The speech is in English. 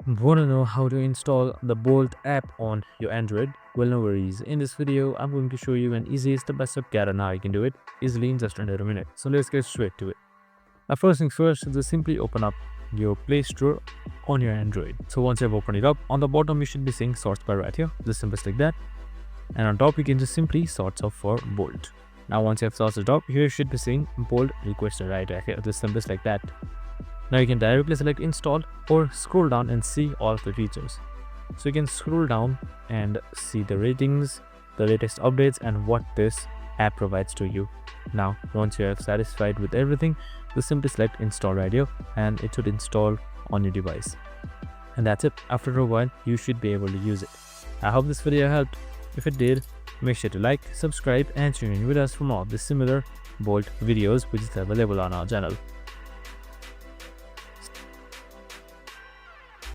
Want to know how to install the Bolt app on your Android? Well, no worries. In this video, I'm going to show you an easy step-by-step guide on how you can do it easily in just under a minute. So let's get straight to it. Now, first things first, just simply open up your Play Store on your Android. So once you've opened it up, on the bottom you should be seeing Source Bar right here. Just simply click that, and on top you can just simply search up for Bolt. Now once you have searched it up, here you should be seeing Bolt requested right here. Just simply like that. Now you can directly select install or scroll down and see all of the features. So you can scroll down and see the ratings, the latest updates, and what this app provides to you. Now once you are satisfied with everything, just simply select install right here and it should install on your device. And that's it. After a while you should be able to use it. I hope this video helped. If it did, make sure to like, subscribe, and tune in with us for more of the similar Bolt videos which is available on our channel.